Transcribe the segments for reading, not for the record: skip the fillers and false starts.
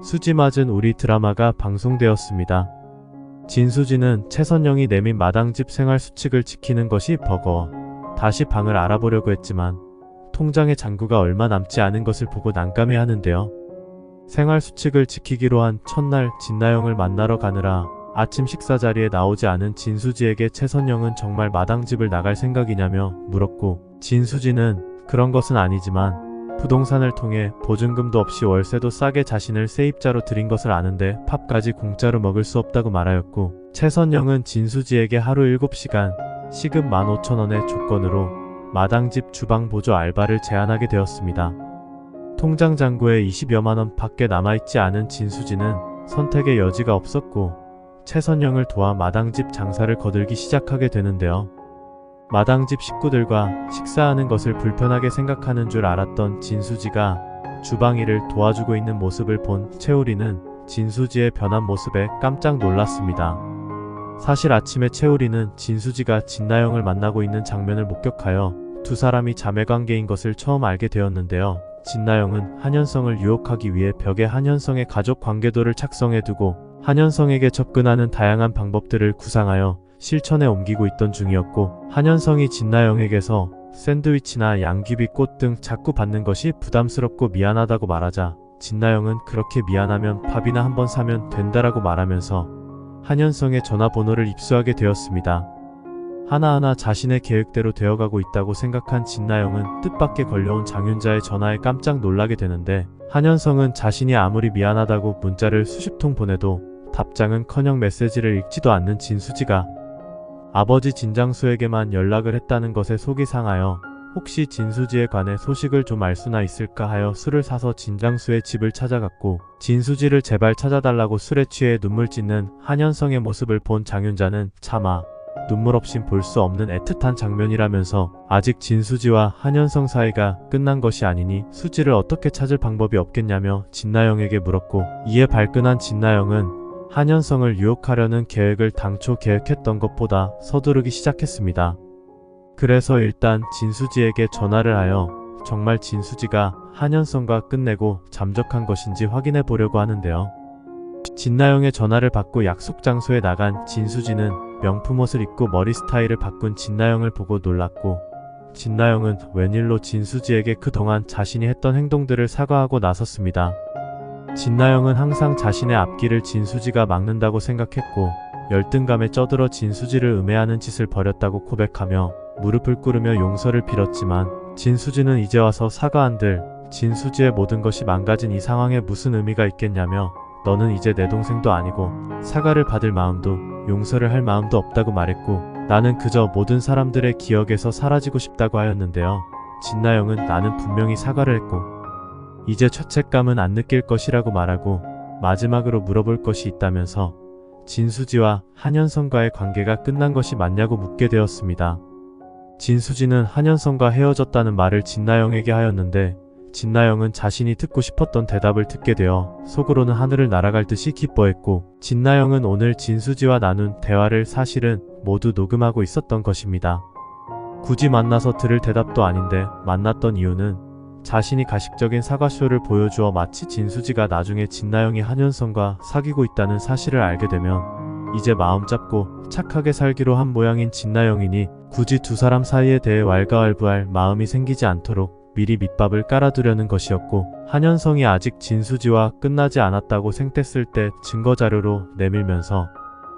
수지 맞은 우리 드라마가 방송되었습니다. 진수지는 최선영이 내민 마당집 생활수칙을 지키는 것이 버거워 다시 방을 알아보려고 했지만 통장에 잔고가 얼마 남지 않은 것을 보고 난감해하는데요. 생활수칙을 지키기로 한 첫날 진나영을 만나러 가느라 아침 식사 자리에 나오지 않은 진수지에게 최선영은 정말 마당집을 나갈 생각이냐며 물었고, 진수지는 그런 것은 아니지만 부동산을 통해 보증금도 없이 월세도 싸게 자신을 세입자로 들인 것을 아는데 밥까지 공짜로 먹을 수 없다고 말하였고, 최선영은 진수지에게 하루 7시간 시급 15,000원의 조건으로 마당집 주방 보조 알바를 제안하게 되었습니다. 통장 잔고에 20여만원 밖에 남아있지 않은 진수지는 선택의 여지가 없었고 최선영을 도와 마당집 장사를 거들기 시작하게 되는데요. 마당집 식구들과 식사하는 것을 불편하게 생각하는 줄 알았던 진수지가 주방 일을 도와주고 있는 모습을 본 채우리는 진수지의 변한 모습에 깜짝 놀랐습니다. 사실 아침에 채우리는 진수지가 진나영을 만나고 있는 장면을 목격하여 두 사람이 자매관계인 것을 처음 알게 되었는데요. 진나영은 한현성을 유혹하기 위해 벽에 한현성의 가족 관계도를 착성해두고 한현성에게 접근하는 다양한 방법들을 구상하여 실천에 옮기고 있던 중이었고, 한현성이 진나영에게서 샌드위치나 양귀비꽃 등 자꾸 받는 것이 부담스럽고 미안하다고 말하자 진나영은 그렇게 미안하면 밥이나 한번 사면 된다라고 말하면서 한현성의 전화번호를 입수하게 되었습니다. 하나하나 자신의 계획대로 되어가고 있다고 생각한 진나영은 뜻밖의 걸려온 장윤자의 전화에 깜짝 놀라게 되는데, 한현성은 자신이 아무리 미안하다고 문자를 수십 통 보내도 답장은커녕 메시지를 읽지도 않는 진수지가 아버지 진장수에게만 연락을 했다는 것에 속이 상하여 혹시 진수지에 관해 소식을 좀 알 수나 있을까 하여 술을 사서 진장수의 집을 찾아갔고, 진수지를 제발 찾아달라고 술에 취해 눈물 짓는 한현성의 모습을 본 장윤자는 차마 눈물 없인 볼 수 없는 애틋한 장면이라면서 아직 진수지와 한현성 사이가 끝난 것이 아니니 수지를 어떻게 찾을 방법이 없겠냐며 진나영에게 물었고, 이에 발끈한 진나영은 한현성을 유혹하려는 계획을 당초 계획했던 것보다 서두르기 시작했습니다. 그래서 일단 진수지에게 전화를 하여 정말 진수지가 한현성과 끝내고 잠적한 것인지 확인해 보려고 하는데요. 진나영의 전화를 받고 약속 장소에 나간 진수지는 명품 옷을 입고 머리 스타일을 바꾼 진나영을 보고 놀랐고, 진나영은 웬일로 진수지에게 그동안 자신이 했던 행동들을 사과하고 나섰습니다. 진나영은 항상 자신의 앞길을 진수지가 막는다고 생각했고 열등감에 쩌들어 진수지를 음해하는 짓을 벌였다고 고백하며 무릎을 꿇으며 용서를 빌었지만, 진수지는 이제 와서 사과한들 진수지의 모든 것이 망가진 이 상황에 무슨 의미가 있겠냐며 너는 이제 내 동생도 아니고 사과를 받을 마음도 용서를 할 마음도 없다고 말했고, 나는 그저 모든 사람들의 기억에서 사라지고 싶다고 하였는데요. 진나영은 나는 분명히 사과를 했고 이제 죄책감은 안 느낄 것이라고 말하고 마지막으로 물어볼 것이 있다면서 진수지와 한현성과의 관계가 끝난 것이 맞냐고 묻게 되었습니다. 진수지는 한현성과 헤어졌다는 말을 진나영에게 하였는데, 진나영은 자신이 듣고 싶었던 대답을 듣게 되어 속으로는 하늘을 날아갈 듯이 기뻐했고, 진나영은 오늘 진수지와 나눈 대화를 사실은 모두 녹음하고 있었던 것입니다. 굳이 만나서 들을 대답도 아닌데 만났던 이유는 자신이 가식적인 사과쇼를 보여주어 마치 진수지가 나중에 진나영이 한현성과 사귀고 있다는 사실을 알게 되면 이제 마음 잡고 착하게 살기로 한 모양인 진나영이니 굳이 두 사람 사이에 대해 왈가왈부할 마음이 생기지 않도록 미리 밑밥을 깔아두려는 것이었고, 한현성이 아직 진수지와 끝나지 않았다고 생땠을 때 증거자료로 내밀면서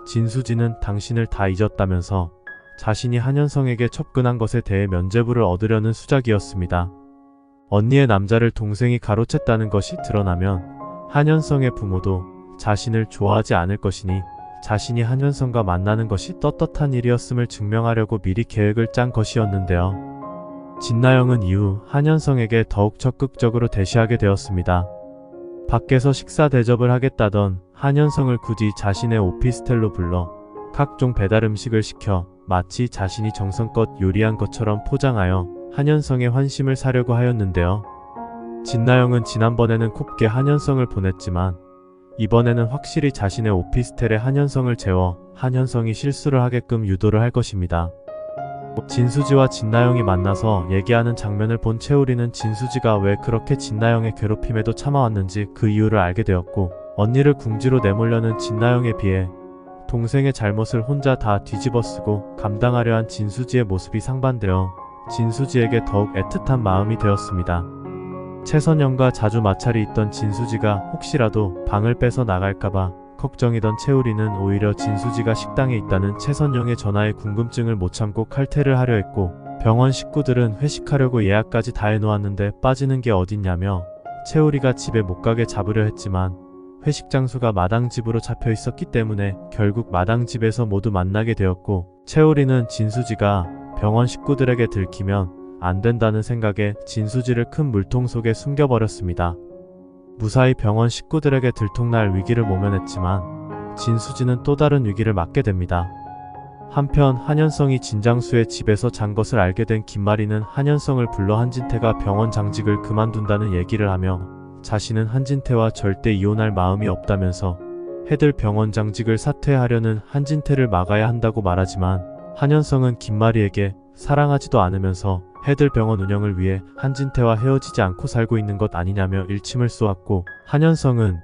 진수지는 당신을 다 잊었다면서 자신이 한현성에게 접근한 것에 대해 면죄부를 얻으려는 수작이었습니다. 언니의 남자를 동생이 가로챘다는 것이 드러나면 한현성의 부모도 자신을 좋아하지 않을 것이니 자신이 한현성과 만나는 것이 떳떳한 일이었음을 증명하려고 미리 계획을 짠 것이었는데요. 진나영은 이후 한현성에게 더욱 적극적으로 대시하게 되었습니다. 밖에서 식사 대접을 하겠다던 한현성을 굳이 자신의 오피스텔로 불러 각종 배달 음식을 시켜 마치 자신이 정성껏 요리한 것처럼 포장하여 한현성의 환심을 사려고 하였는데요. 진나영은 지난번에는 곱게 한현성을 보냈지만 이번에는 확실히 자신의 오피스텔에 한현성을 재워 한현성이 실수를 하게끔 유도를 할 것입니다. 진수지와 진나영이 만나서 얘기하는 장면을 본 채우리는 진수지가 왜 그렇게 진나영의 괴롭힘에도 참아왔는지 그 이유를 알게 되었고, 언니를 궁지로 내몰려는 진나영에 비해 동생의 잘못을 혼자 다 뒤집어쓰고 감당하려 한 진수지의 모습이 상반되어 진수지에게 더욱 애틋한 마음이 되었습니다. 최선영과 자주 마찰이 있던 진수지가 혹시라도 방을 뺏어 나갈까봐 걱정이던 채우리는 오히려 진수지가 식당에 있다는 최선영의 전화에 궁금증을 못 참고 칼퇴를 하려 했고, 병원 식구들은 회식하려고 예약까지 다 해놓았는데 빠지는 게 어딨냐며 채우리가 집에 못 가게 잡으려 했지만 회식 장소가 마당집으로 잡혀 있었기 때문에 결국 마당집에서 모두 만나게 되었고, 채우리는 진수지가 병원 식구들에게 들키면 안 된다는 생각에 진수지를 큰 물통 속에 숨겨버렸습니다. 무사히 병원 식구들에게 들통날 위기를 모면했지만 진수지는 또 다른 위기를 맞게 됩니다. 한편 한현성이 진장수의 집에서 잔 것을 알게 된 김마리는 한현성을 불러 한진태가 병원 장직을 그만둔다는 얘기를 하며 자신은 한진태와 절대 이혼할 마음이 없다면서 해들 병원 장직을 사퇴하려는 한진태를 막아야 한다고 말하지만, 한현성은 김마리에게 사랑하지도 않으면서 해들 병원 운영을 위해 한진태와 헤어지지 않고 살고 있는 것 아니냐며 일침을 쏘았고, 한현성은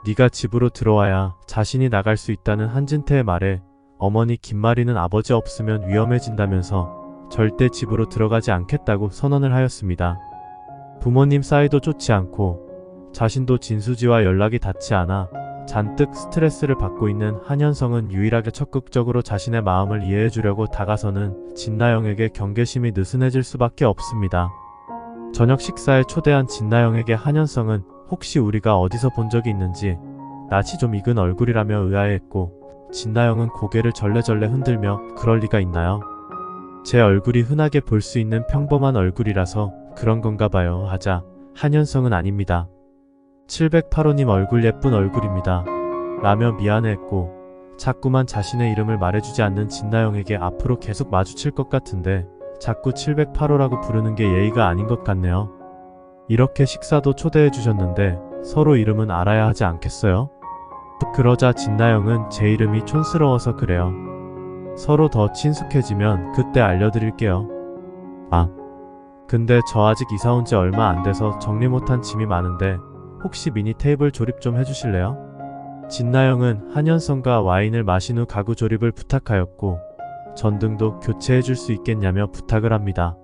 네가 집으로 들어와야 자신이 나갈 수 있다는 한진태의 말에 어머니 김마리는 아버지 없으면 위험해진다면서 절대 집으로 들어가지 않겠다고 선언을 하였습니다. 부모님 사이도 좋지 않고 자신도 진수지와 연락이 닿지 않아 잔뜩 스트레스를 받고 있는 한현성은 유일하게 적극적으로 자신의 마음을 이해해주려고 다가서는 진나영에게 경계심이 느슨해질 수밖에 없습니다. 저녁 식사에 초대한 진나영에게 한현성은 혹시 우리가 어디서 본 적이 있는지 낯이 좀 익은 얼굴이라며 의아해했고, 진나영은 고개를 절레절레 흔들며 그럴 리가 있나요? 제 얼굴이 흔하게 볼 수 있는 평범한 얼굴이라서 그런 건가 봐요 하자 한현성은 아닙니다. 708호님 얼굴 예쁜 얼굴입니다 라며 미안해했고, 자꾸만 자신의 이름을 말해주지 않는 진나영에게 앞으로 계속 마주칠 것 같은데 자꾸 708호라고 부르는 게 예의가 아닌 것 같네요. 이렇게 식사도 초대해 주셨는데 서로 이름은 알아야 하지 않겠어요? 그러자 진나영은 제 이름이 촌스러워서 그래요. 서로 더 친숙해지면 그때 알려드릴게요. 아, 근데 저 아직 이사 온 지 얼마 안 돼서 정리 못한 짐이 많은데 혹시 미니 테이블 조립 좀 해주실래요? 진나영은 한현성과 와인을 마신 후 가구 조립을 부탁하였고, 전등도 교체해줄 수 있겠냐며 부탁을 합니다.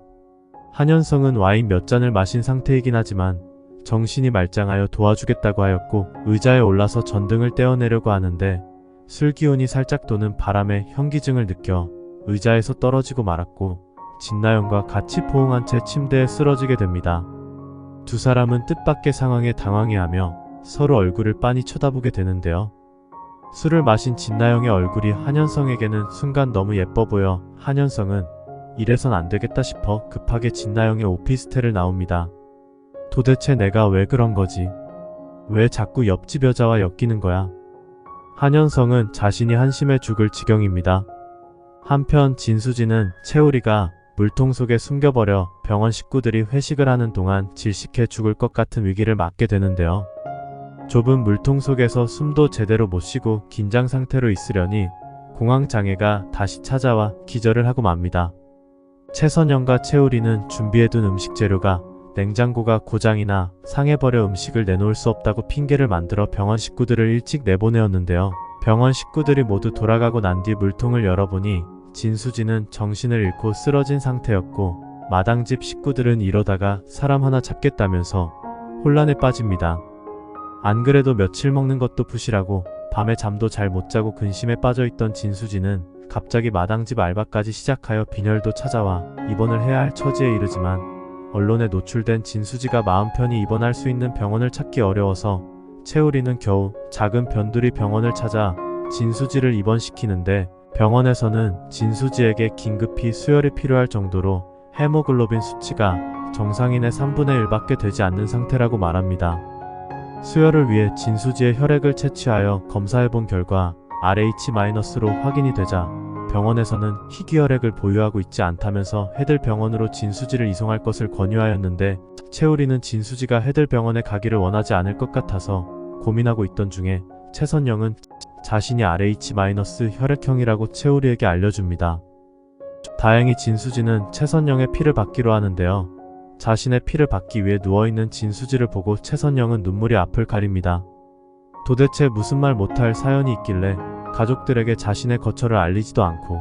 한현성은 와인 몇 잔을 마신 상태이긴 하지만 정신이 말짱하여 도와주겠다고 하였고, 의자에 올라서 전등을 떼어내려고 하는데 술 기운이 살짝 도는 바람에 현기증을 느껴 의자에서 떨어지고 말았고, 진나영과 같이 포옹한 채 침대에 쓰러지게 됩니다. 두 사람은 뜻밖의 상황에 당황해하며 서로 얼굴을 빤히 쳐다보게 되는데요. 술을 마신 진나영의 얼굴이 한현성에게는 순간 너무 예뻐 보여 한현성은 이래선 안 되겠다 싶어 급하게 진나영의 오피스텔을 나옵니다. 도대체 내가 왜 그런 거지? 왜 자꾸 옆집 여자와 엮이는 거야? 한현성은 자신이 한심해 죽을 지경입니다. 한편 진수지는 채우리가 물통 속에 숨겨버려 병원 식구들이 회식을 하는 동안 질식해 죽을 것 같은 위기를 맞게 되는데요. 좁은 물통 속에서 숨도 제대로 못 쉬고 긴장 상태로 있으려니 공황장애가 다시 찾아와 기절을 하고 맙니다. 최선영과 채우리는 준비해둔 음식 재료가 냉장고가 고장이나 상해버려 음식을 내놓을 수 없다고 핑계를 만들어 병원 식구들을 일찍 내보내었는데요. 병원 식구들이 모두 돌아가고 난 뒤 물통을 열어보니 진수지는 정신을 잃고 쓰러진 상태였고, 마당집 식구들은 이러다가 사람 하나 잡겠다면서 혼란에 빠집니다. 안 그래도 며칠 먹는 것도 부실하고 밤에 잠도 잘 못 자고 근심에 빠져있던 진수지는 갑자기 마당집 알바까지 시작하여 빈혈도 찾아와 입원을 해야 할 처지에 이르지만, 언론에 노출된 진수지가 마음 편히 입원할 수 있는 병원을 찾기 어려워서 채우리는 겨우 작은 변두리 병원을 찾아 진수지를 입원시키는데, 병원에서는 진수지에게 긴급히 수혈이 필요할 정도로 헤모글로빈 수치가 정상인의 3분의 1밖에 되지 않는 상태라고 말합니다. 수혈을 위해 진수지의 혈액을 채취하여 검사해본 결과 RH-로 확인이 되자 병원에서는 희귀혈액을 보유하고 있지 않다면서 해들병원으로 진수지를 이송할 것을 권유하였는데, 채우리는 진수지가 해들병원에 가기를 원하지 않을 것 같아서 고민하고 있던 중에 최선영은 자신이 RH- 혈액형이라고 채우리에게 알려줍니다. 다행히 진수지는 최선영의 피를 받기로 하는데요. 자신의 피를 받기 위해 누워있는 진수지를 보고 최선영은 눈물이 앞을 가립니다. 도대체 무슨 말 못할 사연이 있길래 가족들에게 자신의 거처를 알리지도 않고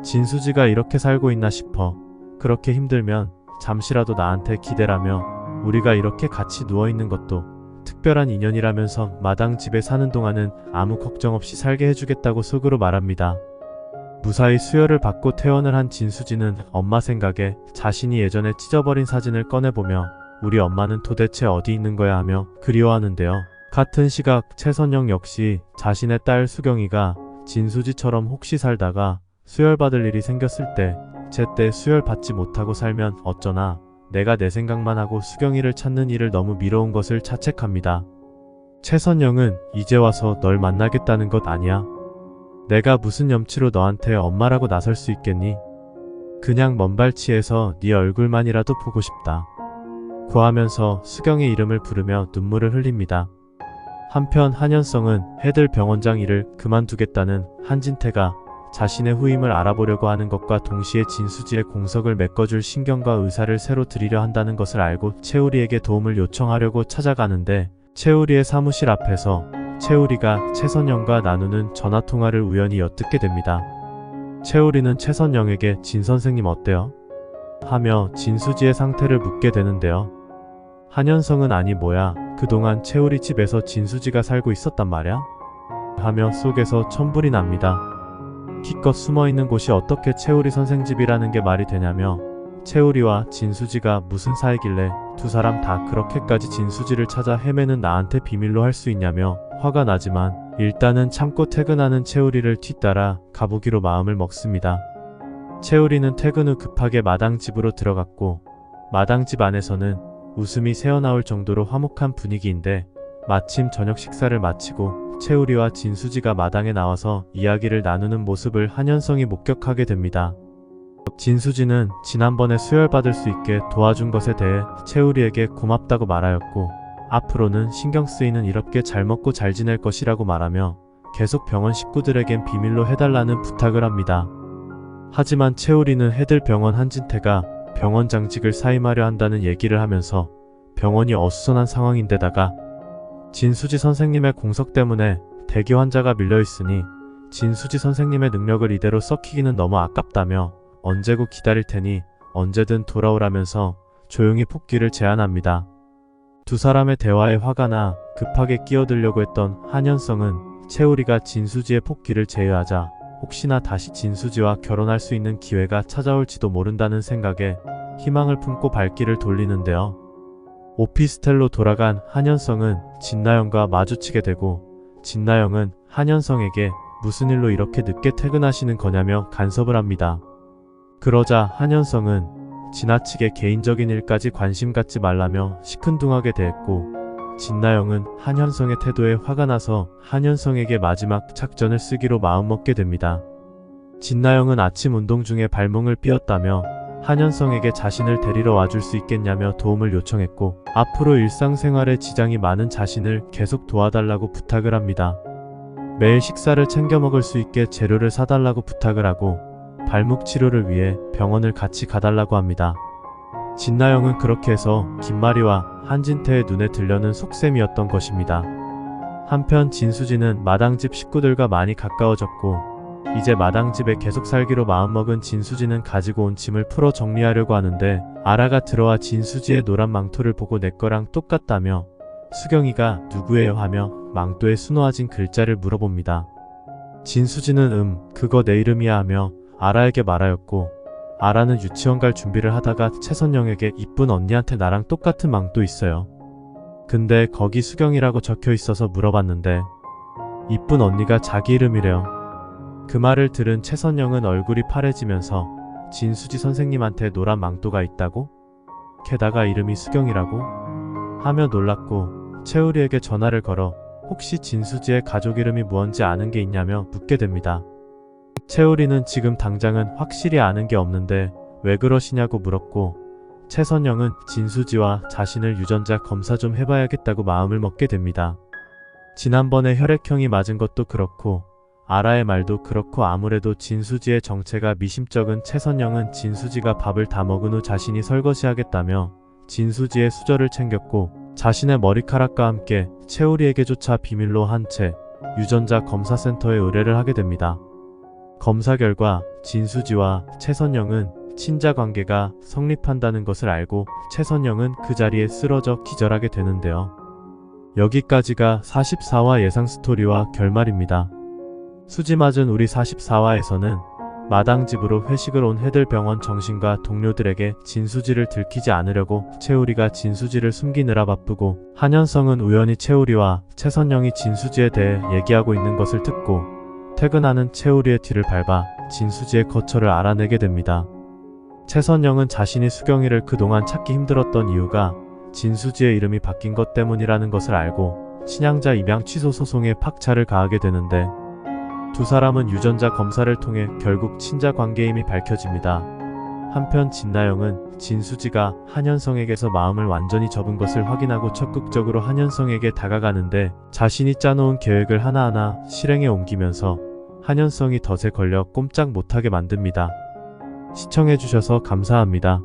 진수지가 이렇게 살고 있나 싶어. 그렇게 힘들면 잠시라도 나한테 기대라며 우리가 이렇게 같이 누워있는 것도 특별한 인연이라면서 마당 집에 사는 동안은 아무 걱정 없이 살게 해주겠다고 속으로 말합니다. 무사히 수혈을 받고 퇴원을 한 진수지는 엄마 생각에 자신이 예전에 찢어버린 사진을 꺼내보며 우리 엄마는 도대체 어디 있는 거야 하며 그리워하는데요. 같은 시각 최선영 역시 자신의 딸 수경이가 진수지처럼 혹시 살다가 수혈받을 일이 생겼을 때 제때 수혈받지 못하고 살면 어쩌나 내가 내 생각만 하고 수경이를 찾는 일을 너무 미뤄온 것을 자책합니다. 최선영은 이제 와서 널 만나겠다는 것 아니야. 내가 무슨 염치로 너한테 엄마라고 나설 수 있겠니? 그냥 먼발치에서 네 얼굴만이라도 보고 싶다. 구하면서 수경의 이름을 부르며 눈물을 흘립니다. 한편 한현성은 해들 병원장 일을 그만두겠다는 한진태가 자신의 후임을 알아보려고 하는 것과 동시에 진수지의 공석을 메꿔줄 신경과 의사를 새로 들이려 한다는 것을 알고 채우리에게 도움을 요청하려고 찾아가는데 채우리의 사무실 앞에서 채우리가 최선영과 나누는 전화통화를 우연히 엿듣게 됩니다. 채우리는 최선영에게 진 선생님 어때요? 하며 진수지의 상태를 묻게 되는데요. 한현성은 아니 뭐야 그동안 채우리 집에서 진수지가 살고 있었단 말야? 하며 속에서 천불이 납니다. 기껏 숨어있는 곳이 어떻게 채우리 선생 집이라는 게 말이 되냐며 채우리와 진수지가 무슨 사이길래 두 사람 다 그렇게까지 진수지를 찾아 헤매는 나한테 비밀로 할 수 있냐며 화가 나지만 일단은 참고 퇴근하는 채우리를 뒤따라 가보기로 마음을 먹습니다. 채우리는 퇴근 후 급하게 마당집으로 들어갔고 마당집 안에서는 웃음이 새어나올 정도로 화목한 분위기인데 마침 저녁 식사를 마치고 채우리와 진수지가 마당에 나와서 이야기를 나누는 모습을 한현성이 목격하게 됩니다. 진수지는 지난번에 수혈받을 수 있게 도와준 것에 대해 채우리에게 고맙다고 말하였고 앞으로는 신경 쓰이는 이롭게 잘 먹고 잘 지낼 것이라고 말하며 계속 병원 식구들에겐 비밀로 해달라는 부탁을 합니다. 하지만 채우리는 해들 병원 한진태가 병원장직을 사임하려 한다는 얘기를 하면서 병원이 어수선한 상황인데다가 진수지 선생님의 공석 때문에 대기 환자가 밀려있으니 진수지 선생님의 능력을 이대로 썩히기는 너무 아깝다며 언제고 기다릴 테니 언제든 돌아오라면서 조용히 복귀를 제안합니다. 두 사람의 대화에 화가 나 급하게 끼어들려고 했던 한현성은 채우리가 진수지의 복귀를 제의하자 혹시나 다시 진수지와 결혼할 수 있는 기회가 찾아올지도 모른다는 생각에 희망을 품고 발길을 돌리는데요. 오피스텔로 돌아간 한현성은 진나영과 마주치게 되고 진나영은 한현성에게 무슨 일로 이렇게 늦게 퇴근하시는 거냐며 간섭을 합니다. 그러자 한현성은 지나치게 개인적인 일까지 관심 갖지 말라며 시큰둥하게 대했고 진나영은 한현성의 태도에 화가 나서 한현성에게 마지막 작전을 쓰기로 마음먹게 됩니다. 진나영은 아침 운동 중에 발목을 삐었다며 한현성에게 자신을 데리러 와줄 수 있겠냐며 도움을 요청했고 앞으로 일상생활에 지장이 많은 자신을 계속 도와달라고 부탁을 합니다. 매일 식사를 챙겨 먹을 수 있게 재료를 사달라고 부탁을 하고 발목 치료를 위해 병원을 같이 가달라고 합니다. 진나영은 그렇게 해서 김마리와 한진태의 눈에 들려는 속셈이었던 것입니다. 한편 진수지는 마당집 식구들과 많이 가까워졌고 이제 마당집에 계속 살기로 마음먹은 진수지는 가지고 온 짐을 풀어 정리하려고 하는데 아라가 들어와 진수지의 노란 망토를 보고 내 거랑 똑같다며 수경이가 누구예요 하며 망토에 수놓아진 글자를 물어봅니다. 진수지는 그거 내 이름이야 하며 아라에게 말하였고 아라는 유치원 갈 준비를 하다가 최선영에게 이쁜 언니한테 나랑 똑같은 망토 있어요. 근데 거기 수경이라고 적혀 있어서 물어봤는데 이쁜 언니가 자기 이름이래요. 그 말을 들은 최선영은 얼굴이 파래지면서 진수지 선생님한테 노란 망토가 있다고? 게다가 이름이 수경이라고? 하며 놀랐고 채우리에게 전화를 걸어 혹시 진수지의 가족 이름이 무언지 아는 게 있냐며 묻게 됩니다. 채우리는 지금 당장은 확실히 아는 게 없는데 왜 그러시냐고 물었고 최선영은 진수지와 자신을 유전자 검사 좀 해봐야겠다고 마음을 먹게 됩니다. 지난번에 혈액형이 맞은 것도 그렇고 아라의 말도 그렇고 아무래도 진수지의 정체가 미심쩍은 최선영은 진수지가 밥을 다 먹은 후 자신이 설거지하겠다며 진수지의 수저를 챙겼고 자신의 머리카락과 함께 채우리에게조차 비밀로 한 채 유전자 검사센터에 의뢰를 하게 됩니다. 검사 결과 진수지와 최선영은 친자 관계가 성립한다는 것을 알고 최선영은 그 자리에 쓰러져 기절하게 되는데요. 여기까지가 44화 예상 스토리와 결말입니다. 수지 맞은 우리 44화에서는 마당집으로 회식을 온 해들병원 정신과 동료들에게 진수지를 들키지 않으려고 채우리가 진수지를 숨기느라 바쁘고 한현성은 우연히 채우리와 최선영이 진수지에 대해 얘기하고 있는 것을 듣고 퇴근하는 채우리의 뒤를 밟아 진수지의 거처를 알아내게 됩니다. 최선영은 자신이 수경이를 그동안 찾기 힘들었던 이유가 진수지의 이름이 바뀐 것 때문이라는 것을 알고 친양자 입양 취소 소송에 박차를 가하게 되는데 두 사람은 유전자 검사를 통해 결국 친자 관계임이 밝혀집니다. 한편 진나영은 진수지가 한현성에게서 마음을 완전히 접은 것을 확인하고 적극적으로 한현성에게 다가가는데 자신이 짜놓은 계획을 하나하나 실행에 옮기면서 한현성이 덫에 걸려 꼼짝 못하게 만듭니다. 시청해주셔서 감사합니다.